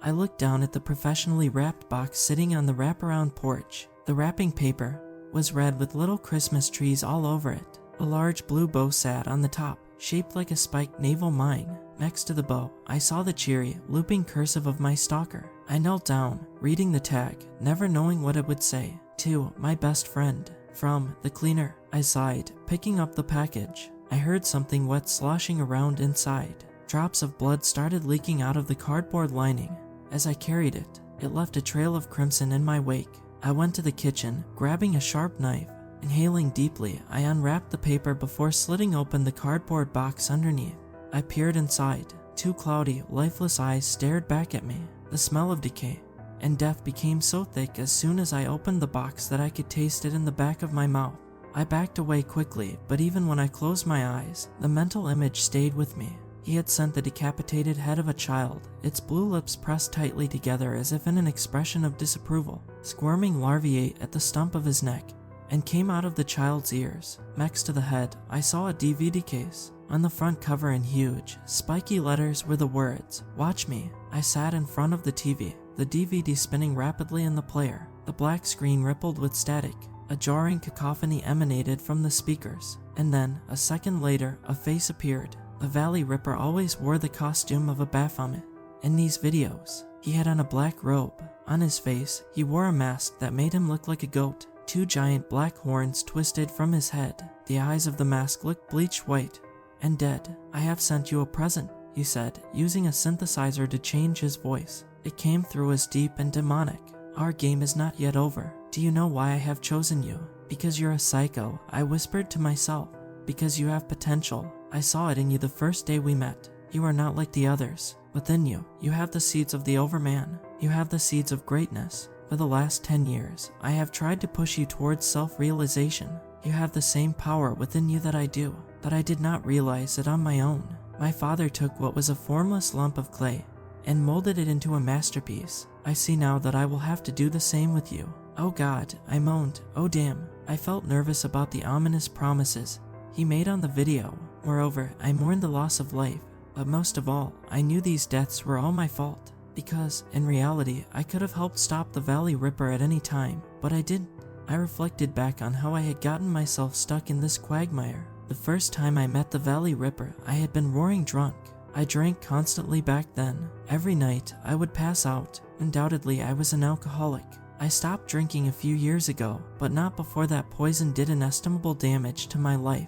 I looked down at the professionally wrapped box sitting on the wraparound porch. The wrapping paper was red with little Christmas trees all over it. A large blue bow sat on the top, shaped like a spiked naval mine. Next to the bow, I saw the cheery, looping cursive of my stalker. I knelt down, reading the tag, never knowing what it would say. To my best friend. From the cleaner. I sighed, picking up the package. I heard something wet sloshing around inside. Drops of blood started leaking out of the cardboard lining. As I carried it, it left a trail of crimson in my wake. I went to the kitchen, grabbing a sharp knife. Inhaling deeply, I unwrapped the paper before slitting open the cardboard box underneath. I peered inside. Two cloudy, lifeless eyes stared back at me. The smell of decay and death became so thick as soon as I opened the box that I could taste it in the back of my mouth. I backed away quickly, but even when I closed my eyes, the mental image stayed with me. He had sent the decapitated head of a child, its blue lips pressed tightly together as if in an expression of disapproval. Squirming larvae ate at the stump of his neck and came out of the child's ears. Next to the head, I saw a DVD case. On the front cover in huge, spiky letters were the words, "Watch me." I sat in front of the TV, the DVD spinning rapidly in the player. The black screen rippled with static. A jarring cacophony emanated from the speakers. And then, a second later, a face appeared. The Valley Ripper always wore the costume of a Baphomet. In these videos, he had on a black robe. On his face, he wore a mask that made him look like a goat. Two giant black horns twisted from his head. The eyes of the mask looked bleached white and dead. "I have sent you a present," he said, using a synthesizer to change his voice. It came through as deep and demonic. "Our game is not yet over. Do you know why I have chosen you? Because you're a psycho," I whispered to myself. "Because you have potential. I saw it in you the first day we met. You are not like the others. Within you, you have the seeds of the Overman. You have the seeds of greatness. For the last 10 years, I have tried to push you towards self-realization. You have the same power within you that I do, but I did not realize it on my own. My father took what was a formless lump of clay and molded it into a masterpiece. I see now that I will have to do the same with you." "Oh God," I moaned. "Oh damn." I felt nervous about the ominous promises he made on the video. Moreover, I mourned the loss of life. But most of all, I knew these deaths were all my fault. Because, in reality, I could have helped stop the Valley Ripper at any time, but I didn't. I reflected back on how I had gotten myself stuck in this quagmire. The first time I met the Valley Ripper, I had been roaring drunk. I drank constantly back then. Every night, I would pass out. Undoubtedly, I was an alcoholic. I stopped drinking a few years ago, but not before that poison did inestimable damage to my life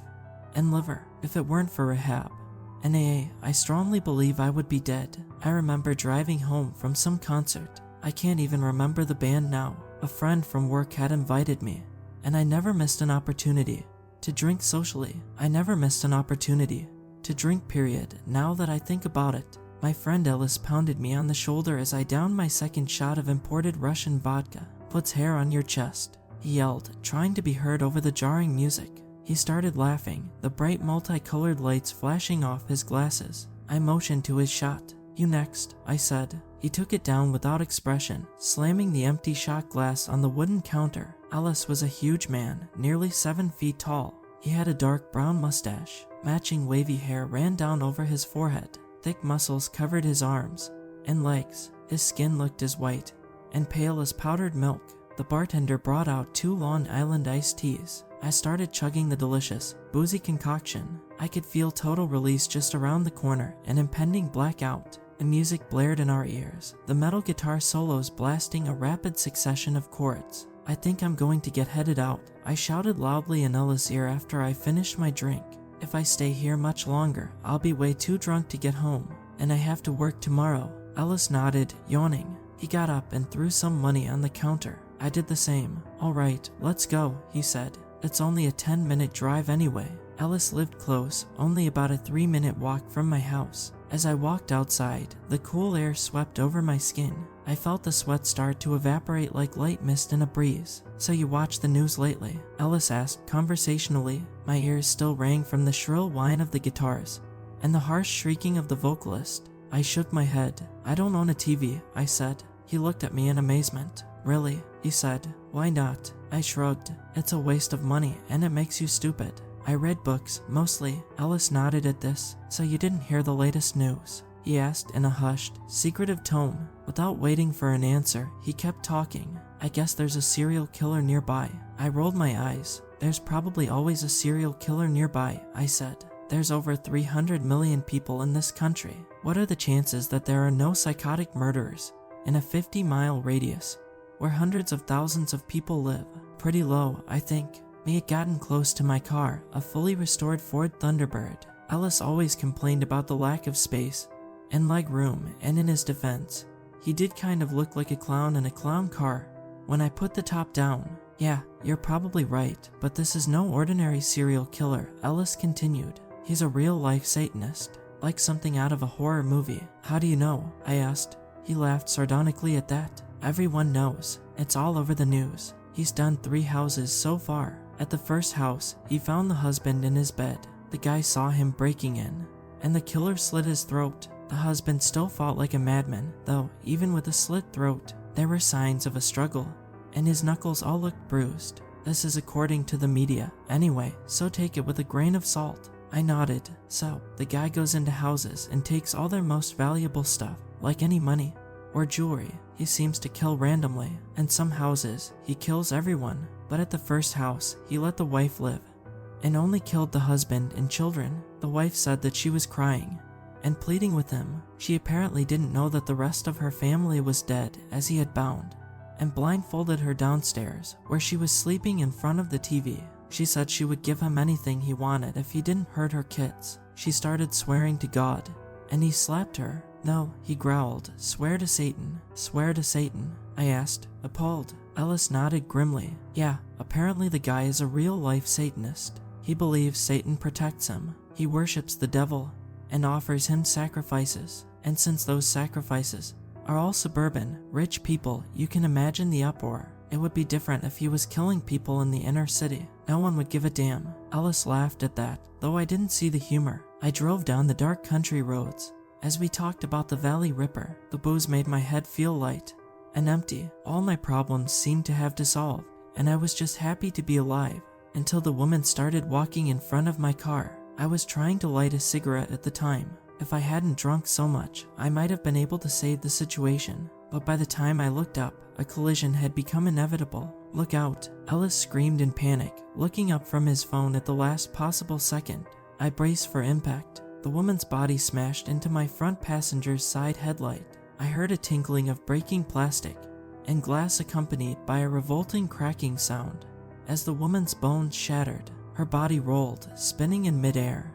and liver. If it weren't for rehab and AA, I strongly believe I would be dead. I remember driving home from some concert. I can't even remember the band now. A friend from work had invited me, and I never missed an opportunity to drink socially. I never missed an opportunity to drink, period. Now that I think about it, my friend Ellis pounded me on the shoulder as I downed my second shot of imported Russian vodka. "Puts hair on your chest," he yelled, trying to be heard over the jarring music. He started laughing, the bright multicolored lights flashing off his glasses. I motioned to his shot. "You next," I said. He took it down without expression, slamming the empty shot glass on the wooden counter. Ellis was a huge man, nearly 7 feet tall. He had a dark brown mustache. Matching wavy hair ran down over his forehead. Thick muscles covered his arms and legs. His skin looked as white and pale as powdered milk. The bartender brought out 2 Long Island iced teas. I started chugging the delicious, boozy concoction. I could feel total release just around the corner, an impending blackout. The music blared in our ears, the metal guitar solos blasting a rapid succession of chords. "I think I'm going to get headed out," I shouted loudly in Ella's ear after I finished my drink. "If I stay here much longer, I'll be way too drunk to get home, and I have to work tomorrow." Ellis nodded, yawning. He got up and threw some money on the counter. I did the same. "All right, let's go," he said. "It's only a 10-minute drive anyway." Ellis lived close, only about a 3-minute walk from my house. As I walked outside, the cool air swept over my skin. I felt the sweat start to evaporate like light mist in a breeze. "So you watched the news lately?" Ellis asked conversationally. My ears still rang from the shrill whine of the guitars and the harsh shrieking of the vocalist. I shook my head. "I don't own a TV," I said. He looked at me in amazement. "Really?" he said. "Why not?" I shrugged. "It's a waste of money, and it makes you stupid." "I read books, mostly." Ellis nodded at this. "So you didn't hear the latest news?" he asked in a hushed, secretive tone. Without waiting for an answer, he kept talking. I guess there's a serial killer nearby. I rolled my eyes. There's probably always a serial killer nearby, I said. There's over 300 million people in this country. What are the chances that there are no psychotic murderers in a 50-mile radius where hundreds of thousands of people live? Pretty low, I think. We had gotten close to my car, a fully restored Ford Thunderbird. Ellis always complained about the lack of space and leg room, and in his defense, he did kind of look like a clown in a clown car when I put the top down. Yeah, you're probably right, but this is no ordinary serial killer, Ellis continued. He's a real-life Satanist, like something out of a horror movie. How do you know? I asked. He laughed sardonically at that. Everyone knows. It's all over the news. He's done 3 houses so far. At the first house, he found the husband in his bed. The guy saw him breaking in, and the killer slit his throat. The husband still fought like a madman, though even with a slit throat, there were signs of a struggle, and his knuckles all looked bruised. This is according to the media, anyway, so take it with a grain of salt. I nodded. So, the guy goes into houses and takes all their most valuable stuff, like any money or jewelry. He seems to kill randomly, and some houses, he kills everyone. But at the first house, he let the wife live, and only killed the husband and children. The wife said that she was crying and pleading with him. She apparently didn't know that the rest of her family was dead, as he had bound and blindfolded her downstairs, where she was sleeping in front of the TV. She said she would give him anything he wanted if he didn't hurt her kids. She started swearing to God, and he slapped her. No, he growled, "Swear to Satan, swear to Satan," I asked, appalled. Ellis nodded grimly. Yeah, apparently the guy is a real-life Satanist. He believes Satan protects him. He worships the devil and offers him sacrifices. And since those sacrifices are all suburban, rich people, you can imagine the uproar. It would be different if he was killing people in the inner city. No one would give a damn. Ellis laughed at that, though I didn't see the humor. I drove down the dark country roads. As we talked about the Valley Ripper, the booze made my head feel light and empty. All my problems seemed to have dissolved, and I was just happy to be alive, until the woman started walking in front of my car. I was trying to light a cigarette at the time. If I hadn't drunk so much, I might have been able to save the situation. But by the time I looked up, a collision had become inevitable. "Look out," Ellis screamed in panic, looking up from his phone at the last possible second. I braced for impact. The woman's body smashed into my front passenger's side headlight. I heard a tinkling of breaking plastic and glass, accompanied by a revolting cracking sound. As the woman's bones shattered, her body rolled, spinning in midair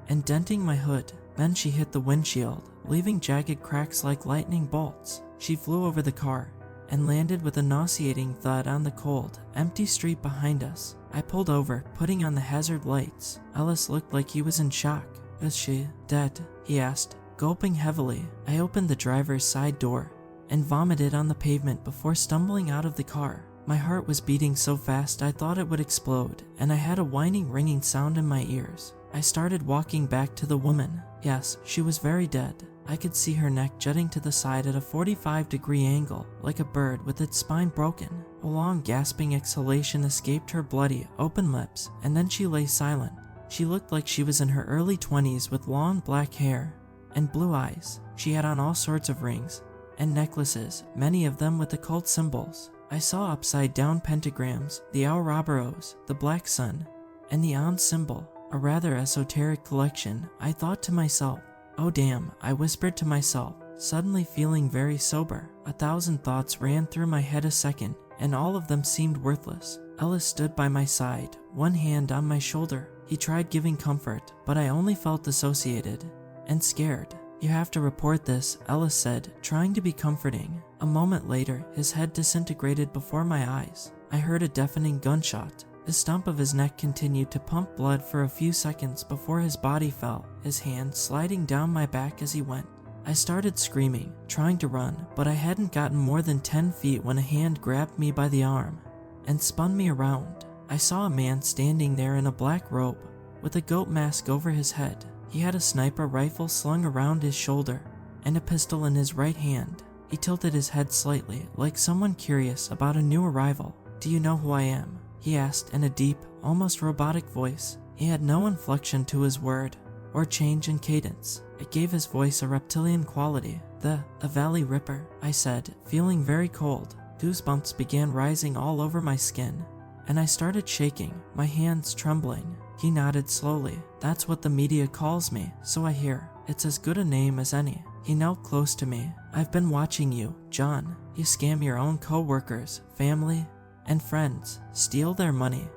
and denting my hood. Then she hit the windshield, leaving jagged cracks like lightning bolts. She flew over the car and landed with a nauseating thud on the cold, empty street behind us. I pulled over, putting on the hazard lights. Ellis looked like he was in shock. "Is she dead?" he asked, gulping heavily. I opened the driver's side door and vomited on the pavement before stumbling out of the car. My heart was beating so fast I thought it would explode, and I had a whining, ringing sound in my ears. I started walking back to the woman. Yes, she was very dead. I could see her neck jutting to the side at a 45-degree angle, like a bird with its spine broken. A long, gasping exhalation escaped her bloody, open lips, and then she lay silent. She looked like she was in her early 20s with long black hair and blue eyes. She had on all sorts of rings and necklaces, many of them with occult symbols. I saw upside-down pentagrams, the Ouroboros, the black sun, and the On symbol, a rather esoteric collection. I thought to myself, "Oh damn," I whispered to myself, suddenly feeling very sober. 1,000 thoughts ran through my head a second, and all of them seemed worthless. Ellis stood by my side, one hand on my shoulder. He tried giving comfort, but I only felt dissociated and scared. "You have to report this," Ellis said, trying to be comforting. A moment later, his head disintegrated before my eyes. I heard a deafening gunshot. The stump of his neck continued to pump blood for a few seconds before his body fell, his hand sliding down my back as he went. I started screaming, trying to run, but I hadn't gotten more than 10 feet when a hand grabbed me by the arm and spun me around. I saw a man standing there in a black robe with a goat mask over his head. He had a sniper rifle slung around his shoulder and a pistol in his right hand. He tilted his head slightly, like someone curious about a new arrival. "Do you know who I am?" he asked in a deep, almost robotic voice. He had no inflection to his word or change in cadence. It gave his voice a reptilian quality. The Valley Ripper, I said, feeling very cold. Goosebumps began rising all over my skin, and I started shaking, my hands trembling. He nodded slowly. That's what the media calls me, so I hear. It's as good a name as any. He knelt close to me. I've been watching you, John. You scam your own co-workers, family, and friends, steal their money,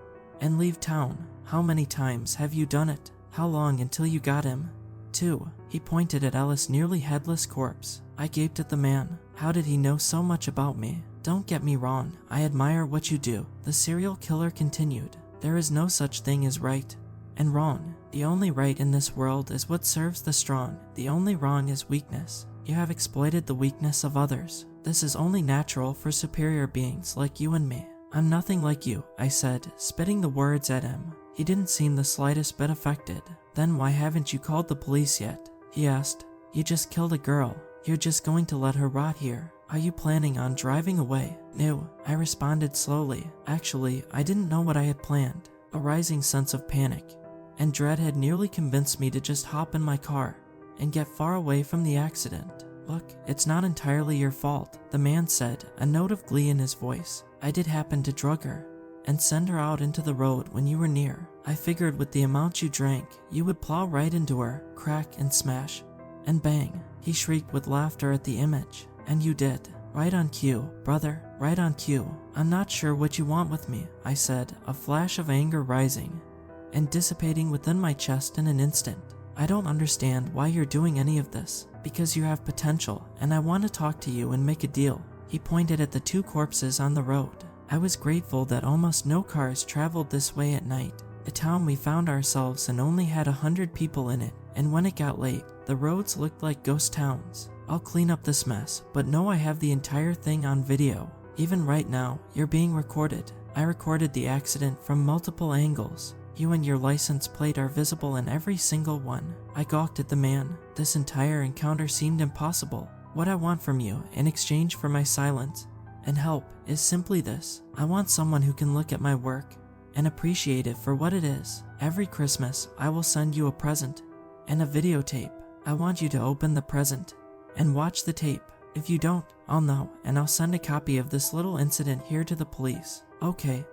and leave town. How many times have you done it? How long until you got him? 2. He pointed at Ellis' nearly headless corpse. I gaped at the man. How did he know so much about me? Don't get me wrong, I admire what you do. The serial killer continued. There is no such thing as right and wrong. The only right in this world is what serves the strong. The only wrong is weakness. You have exploited the weakness of others. This is only natural for superior beings like you and me. I'm nothing like you, I said, spitting the words at him. He didn't seem the slightest bit affected. Then why haven't you called the police yet? He asked. You just killed a girl. You're just going to let her rot here. Are you planning on driving away? No, I responded slowly. Actually, I didn't know what I had planned. A rising sense of panic and dread had nearly convinced me to just hop in my car and get far away from the accident. Look, it's not entirely your fault, the man said, a note of glee in his voice. I did happen to drug her and send her out into the road when you were near. I figured with the amount you drank, you would plow right into her, crack and smash, and bang. He shrieked with laughter at the image. And you did. Right on cue, brother, right on cue. I'm not sure what you want with me, I said, a flash of anger rising and dissipating within my chest in an instant. I don't understand why you're doing any of this. Because you have potential, and I want to talk to you and make a deal. He pointed at the 2 corpses on the road. I was grateful that almost no cars traveled this way at night. The town we found ourselves in only had 100 people in it, and when it got late, the roads looked like ghost towns. I'll clean up this mess, but know I have the entire thing on video. Even right now, you're being recorded. I recorded the accident from multiple angles. You and your license plate are visible in every single one. I gawked at the man. This entire encounter seemed impossible. What I want from you, in exchange for my silence and help, is simply this. I want someone who can look at my work and appreciate it for what it is. Every Christmas, I will send you a present and a videotape. I want you to open the present and watch the tape. If you don't, I'll know, and I'll send a copy of this little incident here to the police. Okay,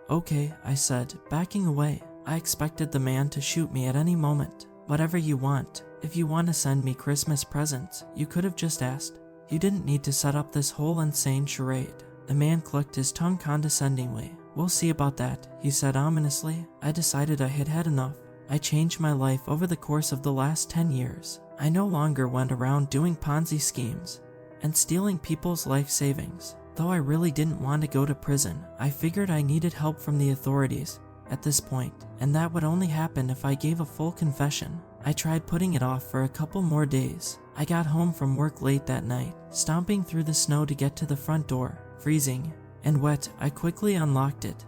I said, backing away. I expected the man to shoot me at any moment. Whatever you want. If you want to send me Christmas presents, you could have just asked. You didn't need to set up this whole insane charade. The man clicked his tongue condescendingly. We'll see about that, he said ominously. I decided I had had enough. I changed my life over the course of the last 10 years. I no longer went around doing Ponzi schemes and stealing people's life savings. Though I really didn't want to go to prison, I figured I needed help from the authorities at this point, and that would only happen if I gave a full confession. I tried putting it off for a couple more days. I got home from work late that night, stomping through the snow to get to the front door. Freezing and wet, I quickly unlocked it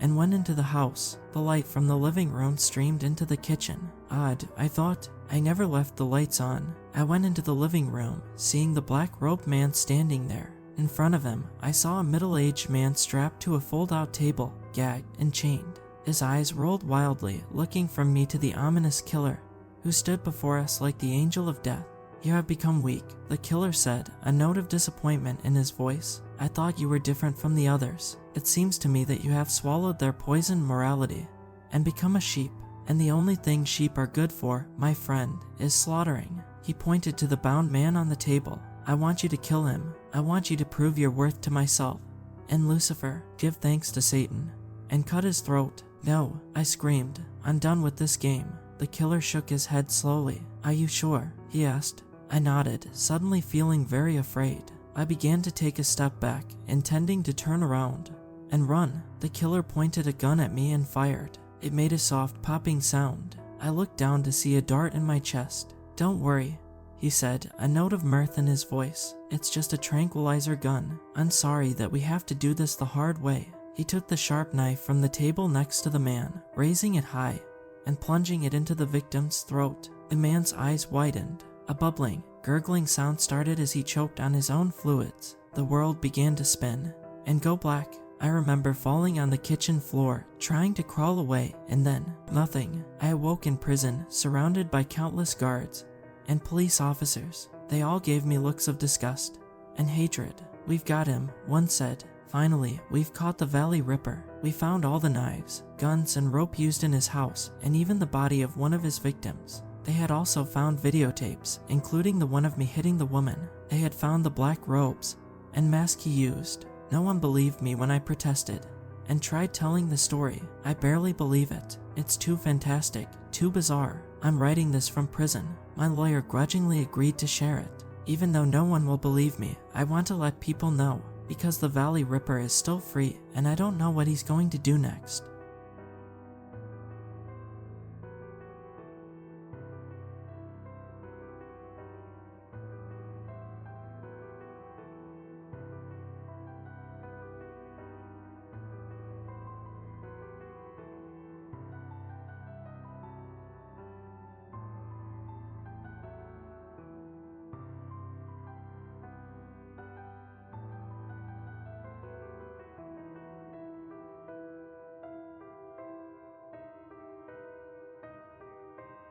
and went into the house. The light from the living room streamed into the kitchen. Odd, I thought. I never left the lights on. I went into the living room, seeing the black-robed man standing there. In front of him, I saw a middle-aged man strapped to a fold-out table, gagged and chained. His eyes rolled wildly, looking from me to the ominous killer, who stood before us like the angel of death. You have become weak, the killer said, a note of disappointment in his voice. I thought you were different from the others. It seems to me that you have swallowed their poisoned morality and become a sheep. And the only thing sheep are good for, my friend, is slaughtering. He pointed to the bound man on the table. I want you to kill him. I want you to prove your worth to myself and Lucifer, give thanks to Satan, and cut his throat. No, I screamed. I'm done with this game. The killer shook his head slowly. Are you sure? He asked. I nodded, suddenly feeling very afraid. I began to take a step back, intending to turn around and run. The killer pointed a gun at me and fired. It made a soft popping sound. I looked down to see a dart in my chest. Don't worry, he said, a note of mirth in his voice. It's just a tranquilizer gun. I'm sorry that we have to do this the hard way. He took the sharp knife from the table next to the man, raising it high and plunging it into the victim's throat. The man's eyes widened. A bubbling, gurgling sound started as he choked on his own fluids. The world began to spin and go black. I remember falling on the kitchen floor, trying to crawl away, and then nothing. I awoke in prison, surrounded by countless guards and police officers. They all gave me looks of disgust and hatred. "We've got him," one said. "Finally, we've caught the Valley Ripper. We found all the knives, guns, and rope used in his house, and even the body of one of his victims." They had also found videotapes, including the one of me hitting the woman. They had found the black robes and mask he used. No one believed me when I protested and tried telling the story. I barely believe it. It's too fantastic, too bizarre. I'm writing this from prison. My lawyer grudgingly agreed to share it. Even though no one will believe me, I want to let people know, because the Valley Ripper is still free and I don't know what he's going to do next.